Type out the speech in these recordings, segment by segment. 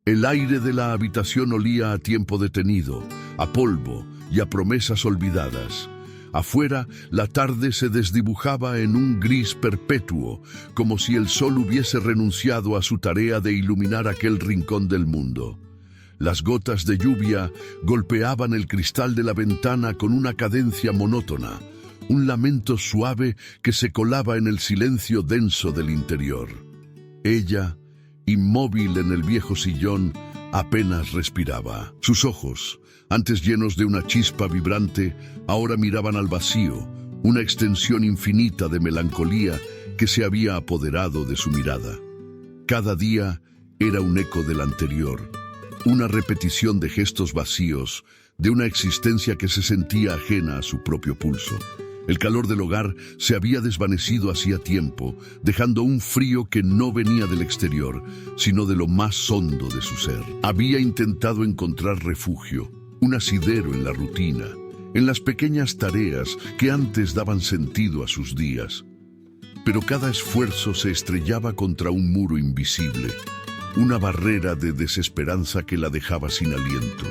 El aire de la habitación olía a tiempo detenido, a polvo y a promesas olvidadas. Afuera, la tarde se desdibujaba en un gris perpetuo, como si el sol hubiese renunciado a su tarea de iluminar aquel rincón del mundo. Las gotas de lluvia golpeaban el cristal de la ventana con una cadencia monótona, un lamento suave que se colaba en el silencio denso del interior. Ella, inmóvil en el viejo sillón, apenas respiraba. Sus ojos, antes llenos de una chispa vibrante, ahora miraban al vacío, una extensión infinita de melancolía que se había apoderado de su mirada. Cada día era un eco del anterior, una repetición de gestos vacíos, de una existencia que se sentía ajena a su propio pulso. El calor del hogar se había desvanecido hacía tiempo, dejando un frío que no venía del exterior, sino de lo más hondo de su ser. Había intentado encontrar refugio, un asidero en la rutina, en las pequeñas tareas que antes daban sentido a sus días. Pero cada esfuerzo se estrellaba contra un muro invisible, una barrera de desesperanza que la dejaba sin aliento.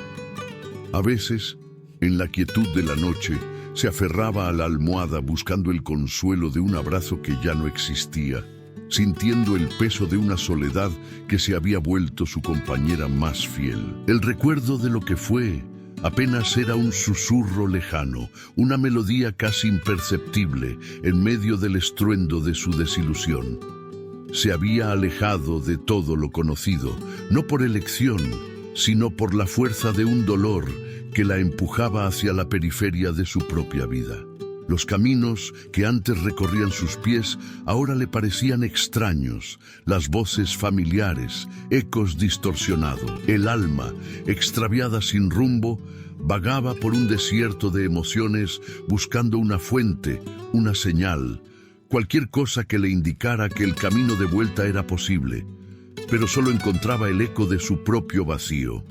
A veces, en la quietud de la noche, se aferraba a la almohada buscando el consuelo de un abrazo que ya no existía, sintiendo el peso de una soledad que se había vuelto su compañera más fiel. El recuerdo de lo que fue apenas era un susurro lejano, una melodía casi imperceptible en medio del estruendo de su desilusión. Se había alejado de todo lo conocido, no por elección, sino por la fuerza de un dolor que la empujaba hacia la periferia de su propia vida. Los caminos que antes recorrían sus pies ahora le parecían extraños, las voces familiares, ecos distorsionados. El alma, extraviada sin rumbo, vagaba por un desierto de emociones buscando una fuente, una señal, cualquier cosa que le indicara que el camino de vuelta era posible, pero solo encontraba el eco de su propio vacío.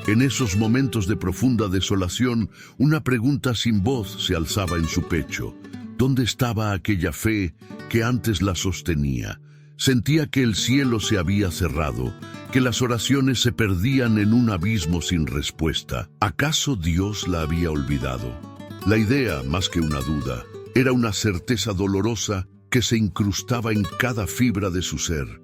En esos momentos de profunda desolación, una pregunta sin voz se alzaba en su pecho. ¿Dónde estaba aquella fe que antes la sostenía? Sentía que el cielo se había cerrado, que las oraciones se perdían en un abismo sin respuesta. ¿Acaso Dios la había olvidado? La idea, más que una duda, era una certeza dolorosa que se incrustaba en cada fibra de su ser.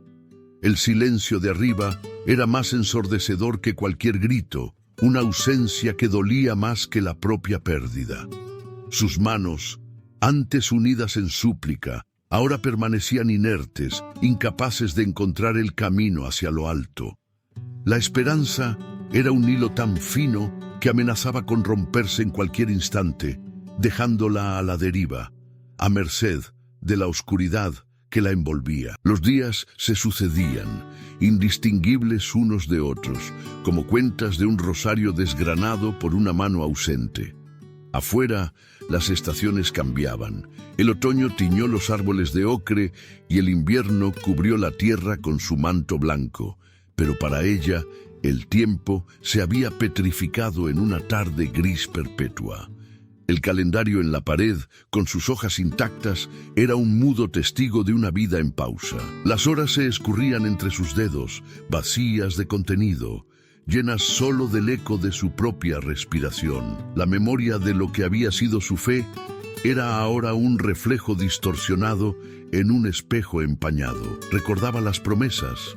El silencio de arriba era más ensordecedor que cualquier grito, una ausencia que dolía más que la propia pérdida. Sus manos, antes unidas en súplica, ahora permanecían inertes, incapaces de encontrar el camino hacia lo alto. La esperanza era un hilo tan fino que amenazaba con romperse en cualquier instante, dejándola a la deriva, a merced de la oscuridad que la envolvía. Los días se sucedían, indistinguibles unos de otros, como cuentas de un rosario desgranado por una mano ausente. Afuera, las estaciones cambiaban. El otoño tiñó los árboles de ocre y el invierno cubrió la tierra con su manto blanco. Pero para ella, el tiempo se había petrificado en una tarde gris perpetua. El calendario en la pared, con sus hojas intactas, era un mudo testigo de una vida en pausa. Las horas se escurrían entre sus dedos, vacías de contenido, llenas solo del eco de su propia respiración. La memoria de lo que había sido su fe era ahora un reflejo distorsionado en un espejo empañado. Recordaba las promesas,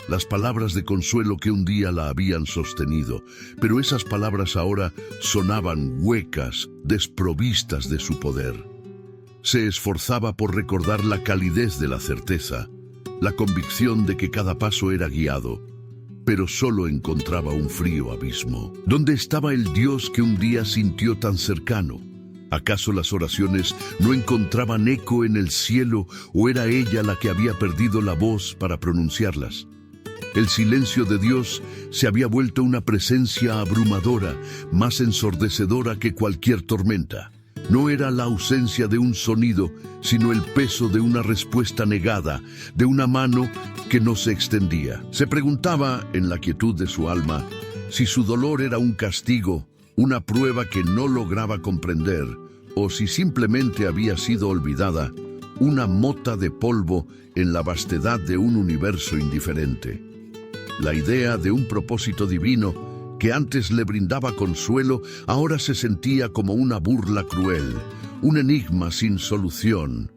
las palabras de consuelo que un día la habían sostenido, pero esas palabras ahora sonaban huecas, desprovistas de su poder. Se esforzaba por recordar la calidez de la certeza, la convicción de que cada paso era guiado, pero solo encontraba un frío abismo. ¿Dónde estaba el Dios que un día sintió tan cercano? ¿Acaso las oraciones no encontraban eco en el cielo o era ella la que había perdido la voz para pronunciarlas? El silencio de Dios se había vuelto una presencia abrumadora, más ensordecedora que cualquier tormenta. No era la ausencia de un sonido, sino el peso de una respuesta negada, de una mano que no se extendía. Se preguntaba, en la quietud de su alma, si su dolor era un castigo, una prueba que no lograba comprender, o si simplemente había sido olvidada, una mota de polvo en la vastedad de un universo indiferente. La idea de un propósito divino que antes le brindaba consuelo, ahora se sentía como una burla cruel, un enigma sin solución.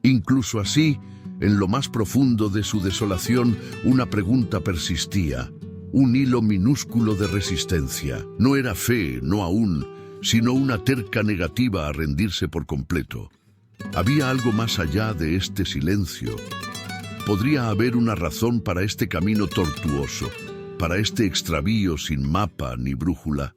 Incluso así, en lo más profundo de su desolación, una pregunta persistía, un hilo minúsculo de resistencia. No era fe, no aún, sino una terca negativa a rendirse por completo. Había algo más allá de este silencio. Podría haber una razón para este camino tortuoso, para este extravío sin mapa ni brújula.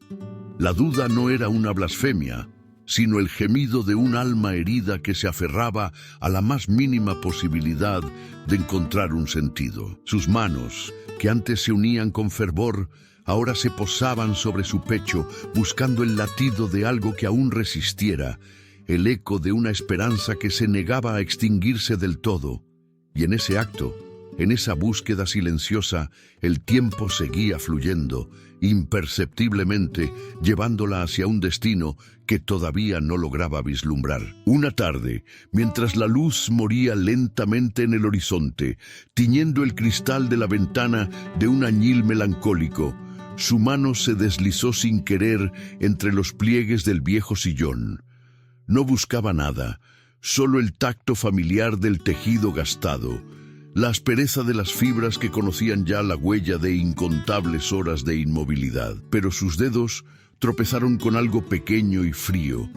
La duda no era una blasfemia, sino el gemido de un alma herida que se aferraba a la más mínima posibilidad de encontrar un sentido. Sus manos, que antes se unían con fervor, ahora se posaban sobre su pecho, buscando el latido de algo que aún resistiera, el eco de una esperanza que se negaba a extinguirse del todo. Y en ese acto, en esa búsqueda silenciosa, el tiempo seguía fluyendo, imperceptiblemente, llevándola hacia un destino que todavía no lograba vislumbrar. Una tarde, mientras la luz moría lentamente en el horizonte, tiñendo el cristal de la ventana de un añil melancólico, su mano se deslizó sin querer entre los pliegues del viejo sillón. No buscaba nada, solo el tacto familiar del tejido gastado, la aspereza de las fibras que conocían ya la huella de incontables horas de inmovilidad. Pero sus dedos tropezaron con algo pequeño y frío,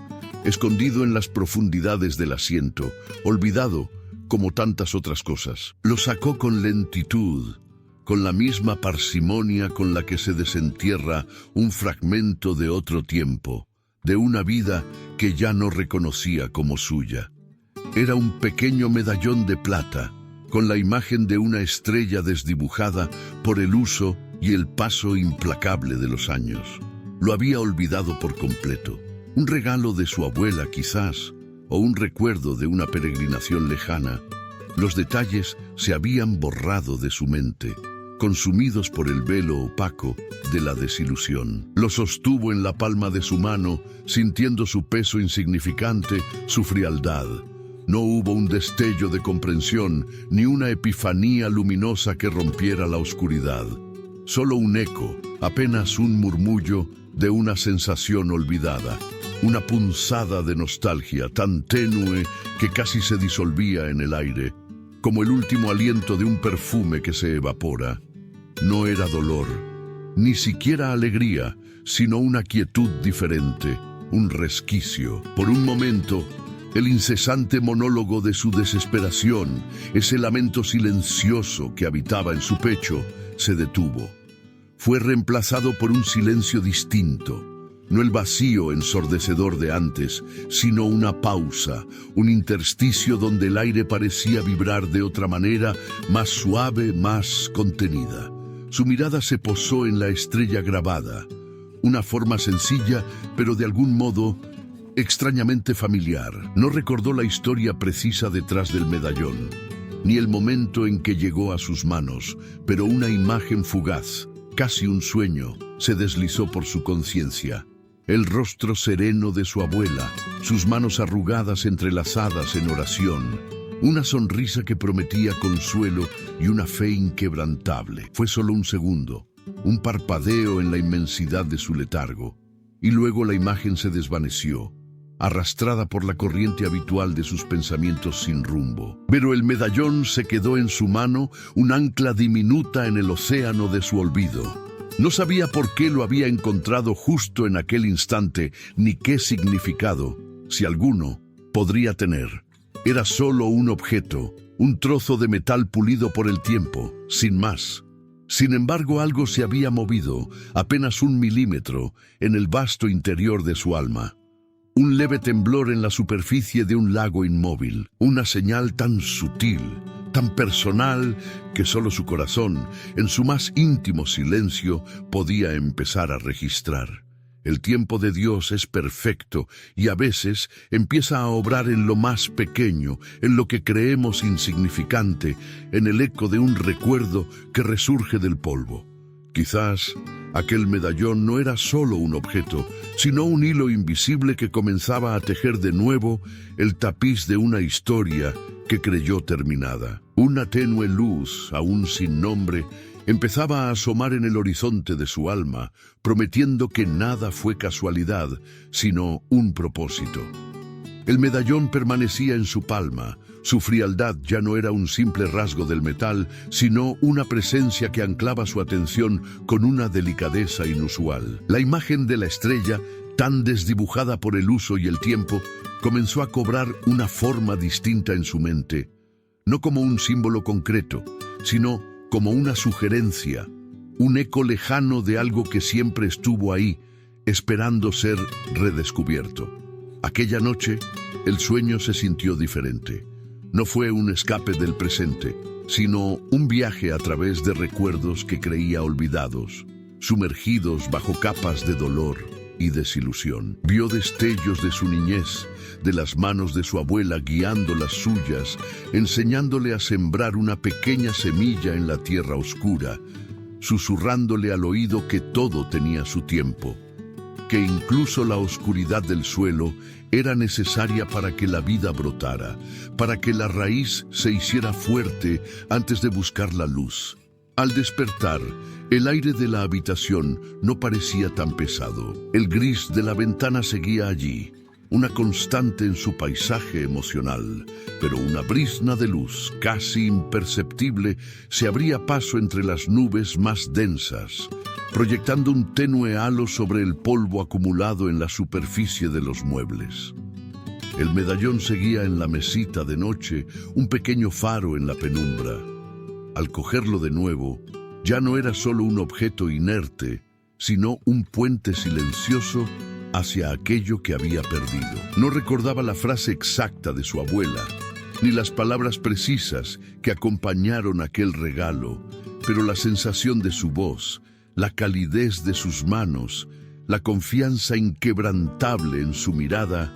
escondido en las profundidades del asiento, olvidado como tantas otras cosas. Lo sacó con lentitud, con la misma parsimonia con la que se desentierra un fragmento de otro tiempo, de una vida que ya no reconocía como suya. Era un pequeño medallón de plata, con la imagen de una estrella desdibujada por el uso y el paso implacable de los años. Lo había olvidado por completo. Un regalo de su abuela, quizás, o un recuerdo de una peregrinación lejana. Los detalles se habían borrado de su mente, consumidos por el velo opaco de la desilusión. Lo sostuvo en la palma de su mano, sintiendo su peso insignificante, su frialdad. No hubo un destello de comprensión, ni una epifanía luminosa que rompiera la oscuridad. Solo un eco, apenas un murmullo de una sensación olvidada. Una punzada de nostalgia tan tenue que casi se disolvía en el aire, como el último aliento de un perfume que se evapora. No era dolor, ni siquiera alegría, sino una quietud diferente, un resquicio. Por un momento, el incesante monólogo de su desesperación, ese lamento silencioso que habitaba en su pecho, se detuvo. Fue reemplazado por un silencio distinto, no el vacío ensordecedor de antes, sino una pausa, un intersticio donde el aire parecía vibrar de otra manera, más suave, más contenida. Su mirada se posó en la estrella grabada, una forma sencilla, pero de algún modo extrañamente familiar. No recordó la historia precisa detrás del medallón, ni el momento en que llegó a sus manos, pero una imagen fugaz, casi un sueño, se deslizó por su conciencia. El rostro sereno de su abuela, sus manos arrugadas entrelazadas en oración, una sonrisa que prometía consuelo y una fe inquebrantable. Fue solo un segundo, un parpadeo en la inmensidad de su letargo, y luego la imagen se desvaneció, arrastrada por la corriente habitual de sus pensamientos sin rumbo. Pero el medallón se quedó en su mano, un ancla diminuta en el océano de su olvido. No sabía por qué lo había encontrado justo en aquel instante, ni qué significado, si alguno, podría tener. Era solo un objeto, un trozo de metal pulido por el tiempo, sin más. Sin embargo, algo se había movido, apenas 1 milímetro, en el vasto interior de su alma. Un leve temblor en la superficie de un lago inmóvil, una señal tan sutil, tan personal, que solo su corazón, en su más íntimo silencio, podía empezar a registrar. El tiempo de Dios es perfecto y a veces empieza a obrar en lo más pequeño, en lo que creemos insignificante, en el eco de un recuerdo que resurge del polvo. Quizás aquel medallón no era solo un objeto, sino un hilo invisible que comenzaba a tejer de nuevo el tapiz de una historia que creyó terminada. Una tenue luz, aún sin nombre, empezaba a asomar en el horizonte de su alma, prometiendo que nada fue casualidad, sino un propósito. El medallón permanecía en su palma. Su frialdad ya no era un simple rasgo del metal, sino una presencia que anclaba su atención con una delicadeza inusual. La imagen de la estrella, tan desdibujada por el uso y el tiempo, comenzó a cobrar una forma distinta en su mente, no como un símbolo concreto, sino como una sugerencia, un eco lejano de algo que siempre estuvo ahí, esperando ser redescubierto. Aquella noche, el sueño se sintió diferente. No fue un escape del presente, sino un viaje a través de recuerdos que creía olvidados, sumergidos bajo capas de dolor y desilusión. Vio destellos de su niñez, de las manos de su abuela guiando las suyas, enseñándole a sembrar una pequeña semilla en la tierra oscura, susurrándole al oído que todo tenía su tiempo, que incluso la oscuridad del suelo era necesaria para que la vida brotara, para que la raíz se hiciera fuerte antes de buscar la luz. Al despertar, el aire de la habitación no parecía tan pesado. El gris de la ventana seguía allí, una constante en su paisaje emocional, pero una brizna de luz, casi imperceptible, se abría paso entre las nubes más densas, proyectando un tenue halo sobre el polvo acumulado en la superficie de los muebles. El medallón seguía en la mesita de noche, un pequeño faro en la penumbra. Al cogerlo de nuevo, ya no era solo un objeto inerte, sino un puente silencioso hacia aquello que había perdido. No recordaba la frase exacta de su abuela, ni las palabras precisas que acompañaron aquel regalo, pero la sensación de su voz, la calidez de sus manos, la confianza inquebrantable en su mirada,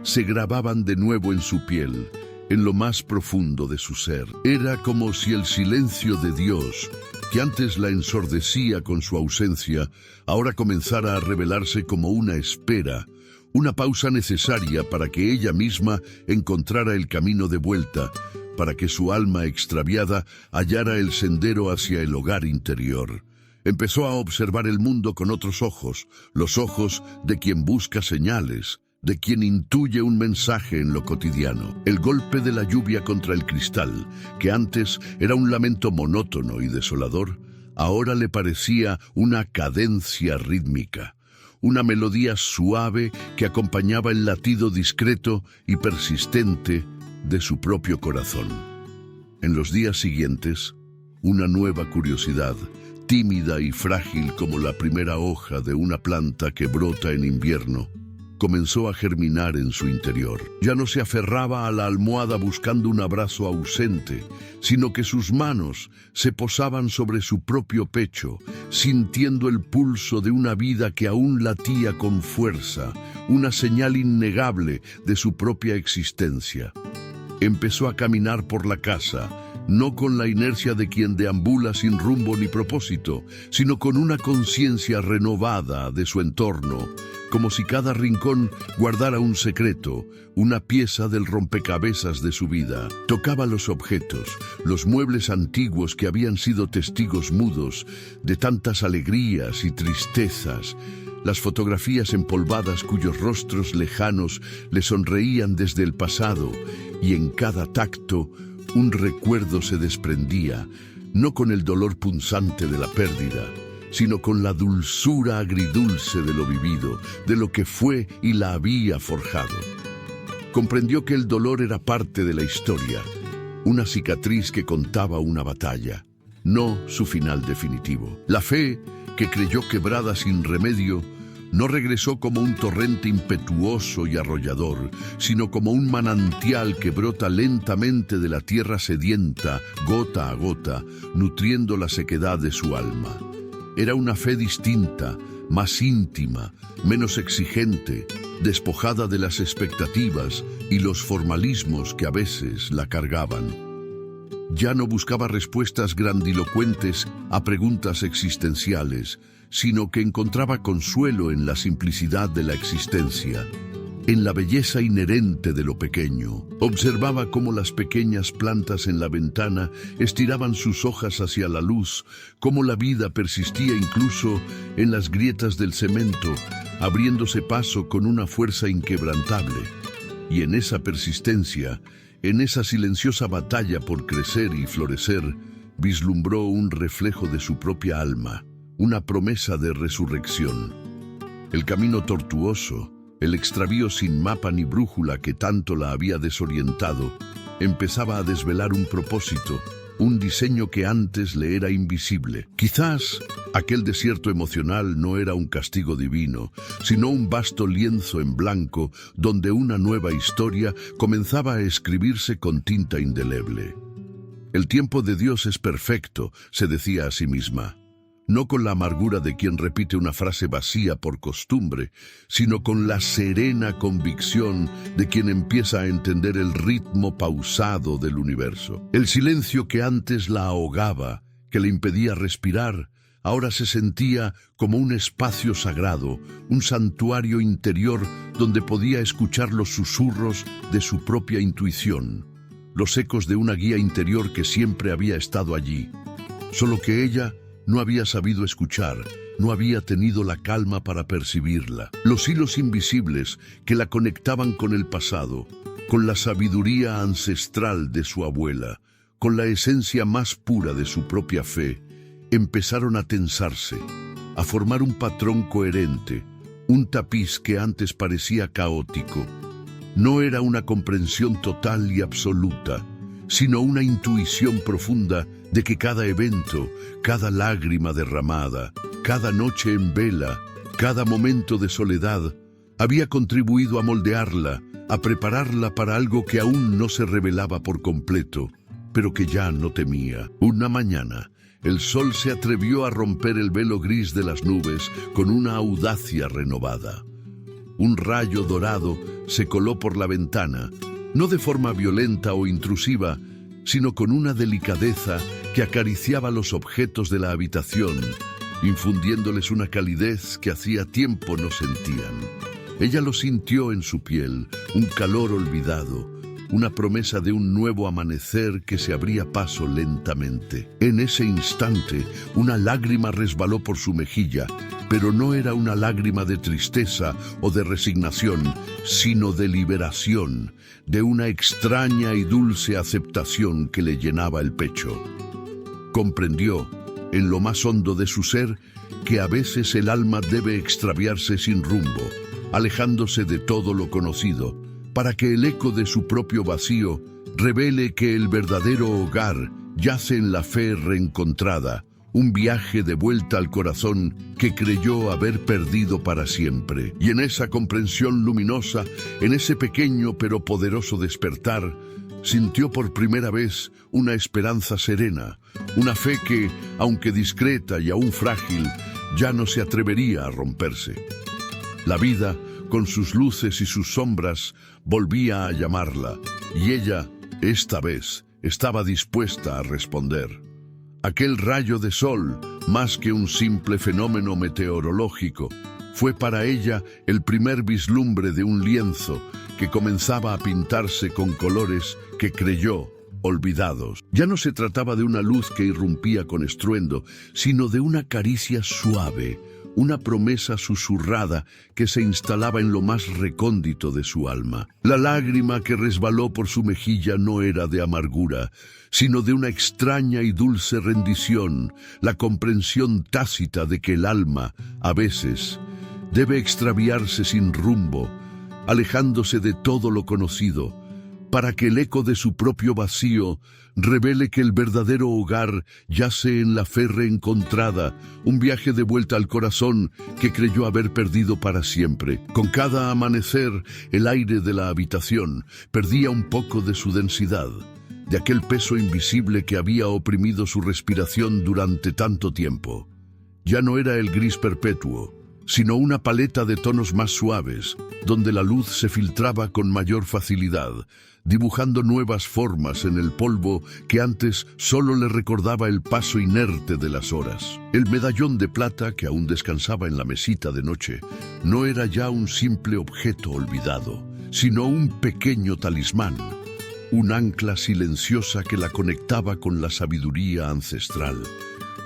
se grababan de nuevo en su piel, en lo más profundo de su ser. Era como si el silencio de Dios, que antes la ensordecía con su ausencia, ahora comenzara a revelarse como una espera, una pausa necesaria para que ella misma encontrara el camino de vuelta, para que su alma extraviada hallara el sendero hacia el hogar interior. Empezó a observar el mundo con otros ojos, los ojos de quien busca señales, de quien intuye un mensaje en lo cotidiano. El golpe de la lluvia contra el cristal, que antes era un lamento monótono y desolador, ahora le parecía una cadencia rítmica, una melodía suave que acompañaba el latido discreto y persistente de su propio corazón. En los días siguientes, una nueva curiosidad, tímida y frágil como la primera hoja de una planta que brota en invierno, comenzó a germinar en su interior. Ya no se aferraba a la almohada buscando un abrazo ausente, sino que sus manos se posaban sobre su propio pecho, sintiendo el pulso de una vida que aún latía con fuerza, una señal innegable de su propia existencia. Empezó a caminar por la casa, no con la inercia de quien deambula sin rumbo ni propósito, sino con una conciencia renovada de su entorno, como si cada rincón guardara un secreto, una pieza del rompecabezas de su vida. Tocaba los objetos, los muebles antiguos que habían sido testigos mudos de tantas alegrías y tristezas, las fotografías empolvadas cuyos rostros lejanos le sonreían desde el pasado, y en cada tacto un recuerdo se desprendía, no con el dolor punzante de la pérdida, sino con la dulzura agridulce de lo vivido, de lo que fue y la había forjado. Comprendió que el dolor era parte de la historia, una cicatriz que contaba una batalla, no su final definitivo. La fe, que creyó quebrada sin remedio, no regresó como un torrente impetuoso y arrollador, sino como un manantial que brota lentamente de la tierra sedienta, gota a gota, nutriendo la sequedad de su alma. Era una fe distinta, más íntima, menos exigente, despojada de las expectativas y los formalismos que a veces la cargaban. Ya no buscaba respuestas grandilocuentes a preguntas existenciales, sino que encontraba consuelo en la simplicidad de la existencia, en la belleza inherente de lo pequeño. Observaba cómo las pequeñas plantas en la ventana estiraban sus hojas hacia la luz, cómo la vida persistía incluso en las grietas del cemento, abriéndose paso con una fuerza inquebrantable. Y en esa persistencia, en esa silenciosa batalla por crecer y florecer, vislumbró un reflejo de su propia alma, una promesa de resurrección. El camino tortuoso, el extravío sin mapa ni brújula que tanto la había desorientado, empezaba a desvelar un propósito, un diseño que antes le era invisible. Quizás aquel desierto emocional no era un castigo divino, sino un vasto lienzo en blanco donde una nueva historia comenzaba a escribirse con tinta indeleble. El tiempo de Dios es perfecto, se decía a sí misma. No con la amargura de quien repite una frase vacía por costumbre, sino con la serena convicción de quien empieza a entender el ritmo pausado del universo. El silencio que antes la ahogaba, que le impedía respirar, ahora se sentía como un espacio sagrado, un santuario interior donde podía escuchar los susurros de su propia intuición, los ecos de una guía interior que siempre había estado allí, solo que ella no había sabido escuchar, no había tenido la calma para percibirla. Los hilos invisibles que la conectaban con el pasado, con la sabiduría ancestral de su abuela, con la esencia más pura de su propia fe, empezaron a tensarse, a formar un patrón coherente, un tapiz que antes parecía caótico. No era una comprensión total y absoluta, sino una intuición profunda de que cada evento, cada lágrima derramada, cada noche en vela, cada momento de soledad, había contribuido a moldearla, a prepararla para algo que aún no se revelaba por completo, pero que ya no temía. Una mañana, el sol se atrevió a romper el velo gris de las nubes con una audacia renovada. Un rayo dorado se coló por la ventana, no de forma violenta o intrusiva, sino con una delicadeza que acariciaba los objetos de la habitación, infundiéndoles una calidez que hacía tiempo no sentían. Ella lo sintió en su piel, un calor olvidado, una promesa de un nuevo amanecer que se abría paso lentamente. En ese instante, una lágrima resbaló por su mejilla, pero no era una lágrima de tristeza o de resignación, sino de liberación, de una extraña y dulce aceptación que le llenaba el pecho. Comprendió, en lo más hondo de su ser, que a veces el alma debe extraviarse sin rumbo, alejándose de todo lo conocido, para que el eco de su propio vacío revele que el verdadero hogar yace en la fe reencontrada, un viaje de vuelta al corazón que creyó haber perdido para siempre. Y en esa comprensión luminosa, en ese pequeño pero poderoso despertar, sintió por primera vez una esperanza serena, una fe que, aunque discreta y aún frágil, ya no se atrevería a romperse. La vida, con sus luces y sus sombras, volvía a llamarla, y ella, esta vez, estaba dispuesta a responder. Aquel rayo de sol, más que un simple fenómeno meteorológico, fue para ella el primer vislumbre de un lienzo que comenzaba a pintarse con colores que creyó olvidados. Ya no se trataba de una luz que irrumpía con estruendo, sino de una caricia suave, una promesa susurrada que se instalaba en lo más recóndito de su alma. La lágrima que resbaló por su mejilla no era de amargura, sino de una extraña y dulce rendición, la comprensión tácita de que el alma, a veces, debe extraviarse sin rumbo, alejándose de todo lo conocido, para que el eco de su propio vacío revele que el verdadero hogar yace en la fe reencontrada, un viaje de vuelta al corazón que creyó haber perdido para siempre. Con cada amanecer, el aire de la habitación perdía un poco de su densidad, de aquel peso invisible que había oprimido su respiración durante tanto tiempo. Ya no era el gris perpetuo, sino una paleta de tonos más suaves, donde la luz se filtraba con mayor facilidad, dibujando nuevas formas en el polvo que antes solo le recordaba el paso inerte de las horas. El medallón de plata que aún descansaba en la mesita de noche no era ya un simple objeto olvidado, sino un pequeño talismán, un ancla silenciosa que la conectaba con la sabiduría ancestral,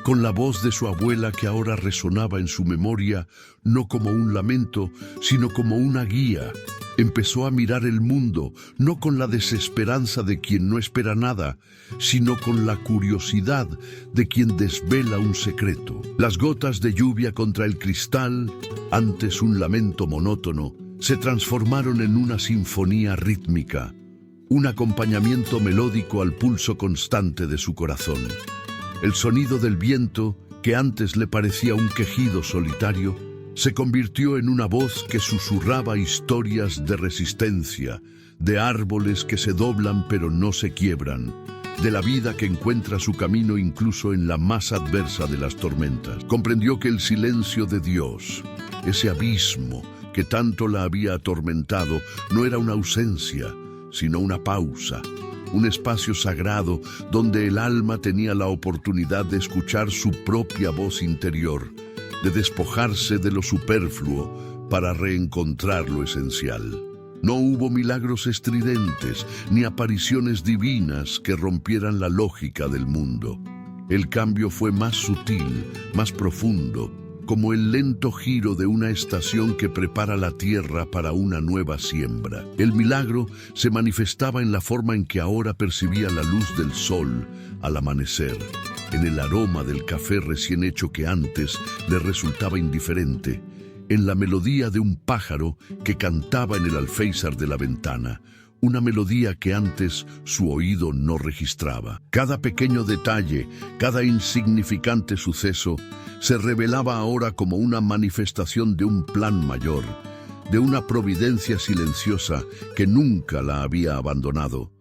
con la voz de su abuela que ahora resonaba en su memoria, no como un lamento, sino como una guía. Empezó a mirar el mundo, no con la desesperanza de quien no espera nada, sino con la curiosidad de quien desvela un secreto. Las gotas de lluvia contra el cristal, antes un lamento monótono, se transformaron en una sinfonía rítmica, un acompañamiento melódico al pulso constante de su corazón. El sonido del viento, que antes le parecía un quejido solitario, se convirtió en una voz que susurraba historias de resistencia, de árboles que se doblan pero no se quiebran, de la vida que encuentra su camino incluso en la más adversa de las tormentas. Comprendió que el silencio de Dios, ese abismo que tanto la había atormentado, no era una ausencia, sino una pausa, un espacio sagrado donde el alma tenía la oportunidad de escuchar su propia voz interior, de despojarse de lo superfluo para reencontrar lo esencial. No hubo milagros estridentes ni apariciones divinas que rompieran la lógica del mundo. El cambio fue más sutil, más profundo, como el lento giro de una estación que prepara la tierra para una nueva siembra. El milagro se manifestaba en la forma en que ahora percibía la luz del sol al amanecer, en el aroma del café recién hecho que antes le resultaba indiferente, en la melodía de un pájaro que cantaba en el alféizar de la ventana, una melodía que antes su oído no registraba. Cada pequeño detalle, cada insignificante suceso, se revelaba ahora como una manifestación de un plan mayor, de una providencia silenciosa que nunca la había abandonado.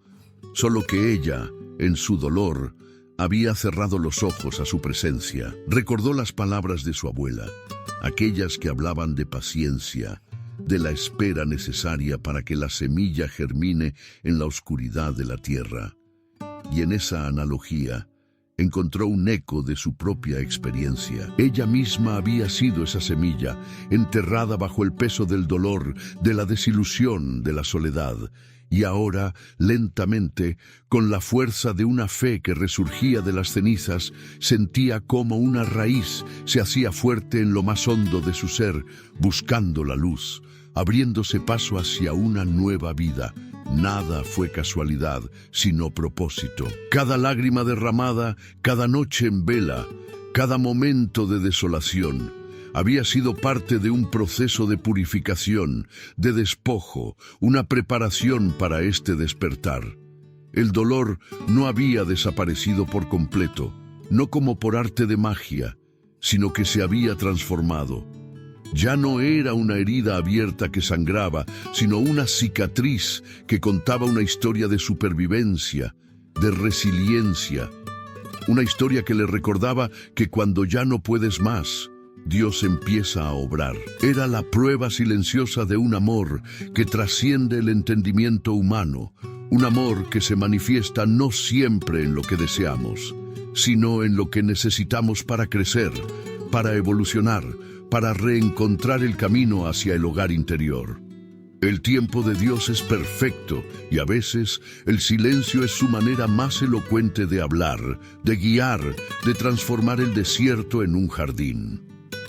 Solo que ella, en su dolor, había cerrado los ojos a su presencia. Recordó las palabras de su abuela, aquellas que hablaban de paciencia, de la espera necesaria para que la semilla germine en la oscuridad de la tierra. Y en esa analogía encontró un eco de su propia experiencia. Ella misma había sido esa semilla, enterrada bajo el peso del dolor, de la desilusión, de la soledad. Y ahora, lentamente, con la fuerza de una fe que resurgía de las cenizas, sentía cómo una raíz se hacía fuerte en lo más hondo de su ser, buscando la luz, abriéndose paso hacia una nueva vida. Nada fue casualidad, sino propósito. Cada lágrima derramada, cada noche en vela, cada momento de desolación, había sido parte de un proceso de purificación, de despojo, una preparación para este despertar. El dolor no había desaparecido por completo, no como por arte de magia, sino que se había transformado. Ya no era una herida abierta que sangraba, sino una cicatriz que contaba una historia de supervivencia, de resiliencia, una historia que le recordaba que cuando ya no puedes más, Dios empieza a obrar. Era la prueba silenciosa de un amor que trasciende el entendimiento humano, un amor que se manifiesta no siempre en lo que deseamos, sino en lo que necesitamos para crecer, para evolucionar, para reencontrar el camino hacia el hogar interior. El tiempo de Dios es perfecto y a veces el silencio es su manera más elocuente de hablar, de guiar, de transformar el desierto en un jardín.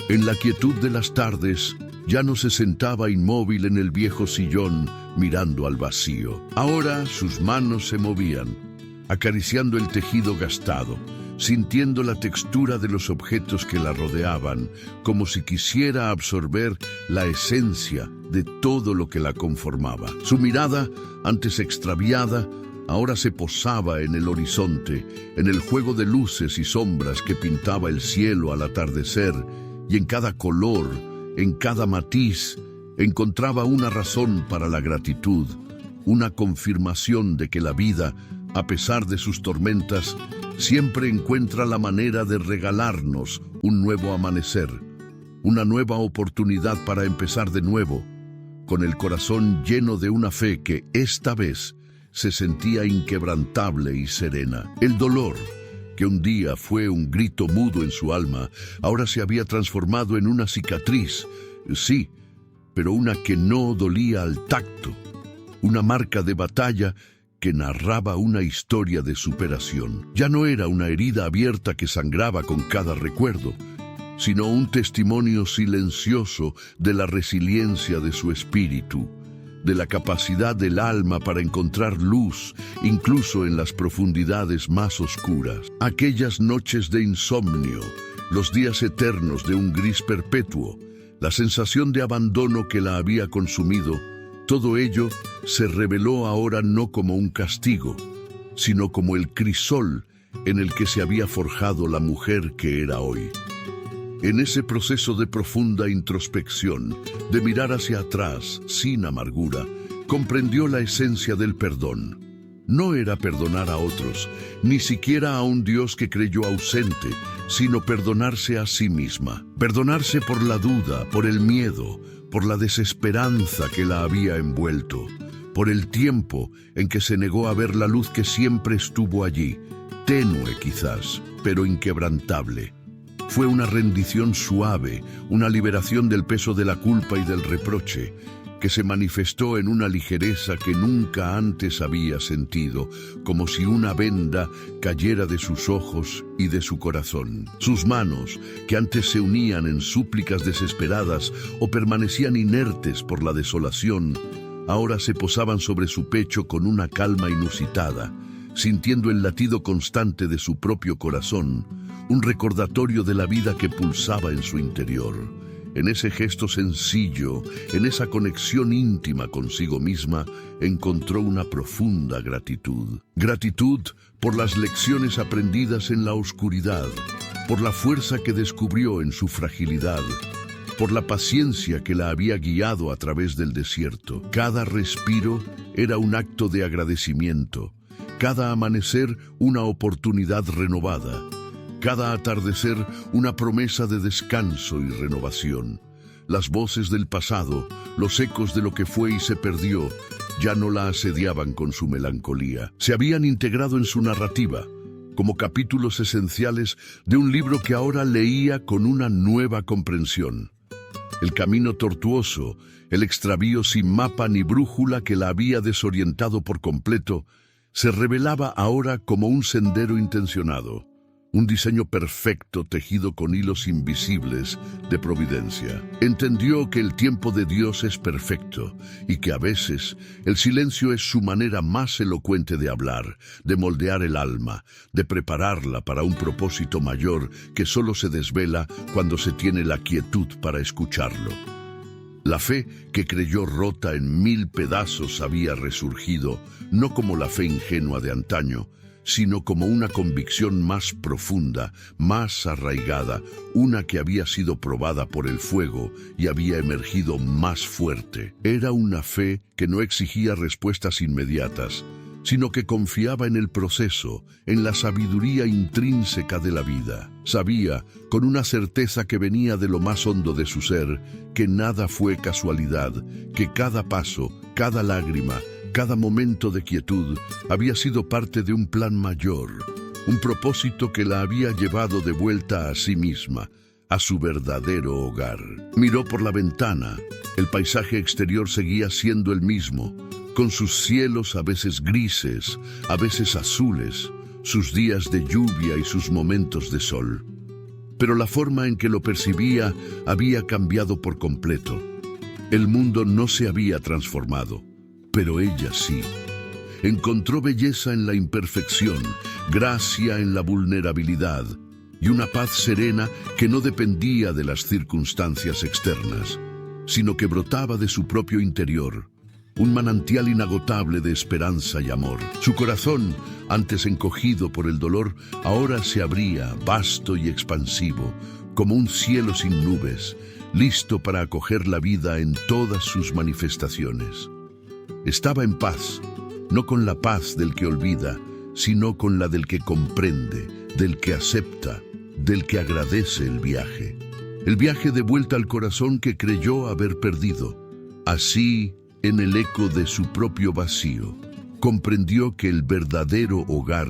En la quietud de las tardes, ya no se sentaba inmóvil en el viejo sillón mirando al vacío. Ahora sus manos se movían, acariciando el tejido gastado, sintiendo la textura de los objetos que la rodeaban, como si quisiera absorber la esencia de todo lo que la conformaba. Su mirada, antes extraviada, ahora se posaba en el horizonte, en el juego de luces y sombras que pintaba el cielo al atardecer, y en cada color, en cada matiz, encontraba una razón para la gratitud, una confirmación de que la vida, a pesar de sus tormentas, siempre encuentra la manera de regalarnos un nuevo amanecer, una nueva oportunidad para empezar de nuevo, con el corazón lleno de una fe que esta vez se sentía inquebrantable y serena. El dolor, que un día fue un grito mudo en su alma, ahora se había transformado en una cicatriz, sí, pero una que no dolía al tacto, una marca de batalla que narraba una historia de superación. Ya no era una herida abierta que sangraba con cada recuerdo, sino un testimonio silencioso de la resiliencia de su espíritu, de la capacidad del alma para encontrar luz, incluso en las profundidades más oscuras. Aquellas noches de insomnio, los días eternos de un gris perpetuo, la sensación de abandono que la había consumido, todo ello se reveló ahora no como un castigo, sino como el crisol en el que se había forjado la mujer que era hoy. En ese proceso de profunda introspección, de mirar hacia atrás sin amargura, comprendió la esencia del perdón. No era perdonar a otros, ni siquiera a un Dios que creyó ausente, sino perdonarse a sí misma. Perdonarse por la duda, por el miedo, por la desesperanza que la había envuelto, por el tiempo en que se negó a ver la luz que siempre estuvo allí, tenue quizás, pero inquebrantable. Fue una rendición suave, una liberación del peso de la culpa y del reproche, que se manifestó en una ligereza que nunca antes había sentido, como si una venda cayera de sus ojos y de su corazón. Sus manos, que antes se unían en súplicas desesperadas o permanecían inertes por la desolación, ahora se posaban sobre su pecho con una calma inusitada, sintiendo el latido constante de su propio corazón, un recordatorio de la vida que pulsaba en su interior. En ese gesto sencillo, en esa conexión íntima consigo misma, encontró una profunda gratitud. Gratitud por las lecciones aprendidas en la oscuridad, por la fuerza que descubrió en su fragilidad, por la paciencia que la había guiado a través del desierto. Cada respiro era un acto de agradecimiento, cada amanecer una oportunidad renovada. Cada atardecer una promesa de descanso y renovación. Las voces del pasado, los ecos de lo que fue y se perdió, ya no la asediaban con su melancolía. Se habían integrado en su narrativa, como capítulos esenciales de un libro que ahora leía con una nueva comprensión. El camino tortuoso, el extravío sin mapa ni brújula que la había desorientado por completo, se revelaba ahora como un sendero intencionado. Un diseño perfecto tejido con hilos invisibles de providencia. Entendió que el tiempo de Dios es perfecto y que a veces el silencio es su manera más elocuente de hablar, de moldear el alma, de prepararla para un propósito mayor que solo se desvela cuando se tiene la quietud para escucharlo. La fe que creyó rota en 1000 pedazos había resurgido, no como la fe ingenua de antaño, sino como una convicción más profunda, más arraigada, una que había sido probada por el fuego y había emergido más fuerte. Era una fe que no exigía respuestas inmediatas, sino que confiaba en el proceso, en la sabiduría intrínseca de la vida. Sabía, con una certeza que venía de lo más hondo de su ser, que nada fue casualidad, que cada paso, cada lágrima, cada momento de quietud había sido parte de un plan mayor, un propósito que la había llevado de vuelta a sí misma, a su verdadero hogar. Miró por la ventana. El paisaje exterior seguía siendo el mismo, con sus cielos a veces grises, a veces azules, sus días de lluvia y sus momentos de sol. Pero la forma en que lo percibía había cambiado por completo. El mundo no se había transformado, pero ella sí. Encontró belleza en la imperfección, gracia en la vulnerabilidad y una paz serena que no dependía de las circunstancias externas, sino que brotaba de su propio interior, un manantial inagotable de esperanza y amor. Su corazón, antes encogido por el dolor, ahora se abría, vasto y expansivo, como un cielo sin nubes, listo para acoger la vida en todas sus manifestaciones. Estaba en paz, no con la paz del que olvida, sino con la del que comprende, del que acepta, del que agradece el viaje. el viaje de vuelta al corazón que creyó haber perdido. Así, en el eco de su propio vacío, comprendió que el verdadero hogar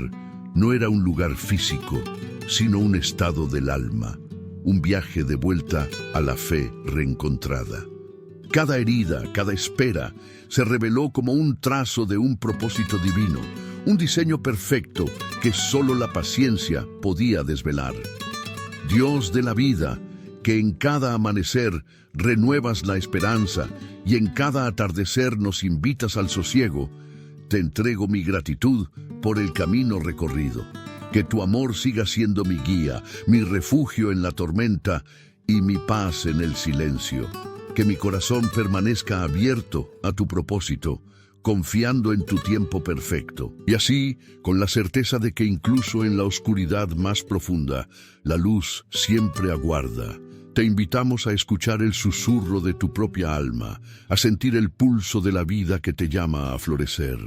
no era un lugar físico, sino un estado del alma, un viaje de vuelta a la fe reencontrada. Cada herida, cada espera, se reveló como un trazo de un propósito divino, un diseño perfecto que solo la paciencia podía desvelar. Dios de la vida, que en cada amanecer renuevas la esperanza y en cada atardecer nos invitas al sosiego, te entrego mi gratitud por el camino recorrido. Que tu amor siga siendo mi guía, mi refugio en la tormenta y mi paz en el silencio. Que mi corazón permanezca abierto a tu propósito, confiando en tu tiempo perfecto. Y así, con la certeza de que incluso en la oscuridad más profunda, la luz siempre aguarda. Te invitamos a escuchar el susurro de tu propia alma, a sentir el pulso de la vida que te llama a florecer.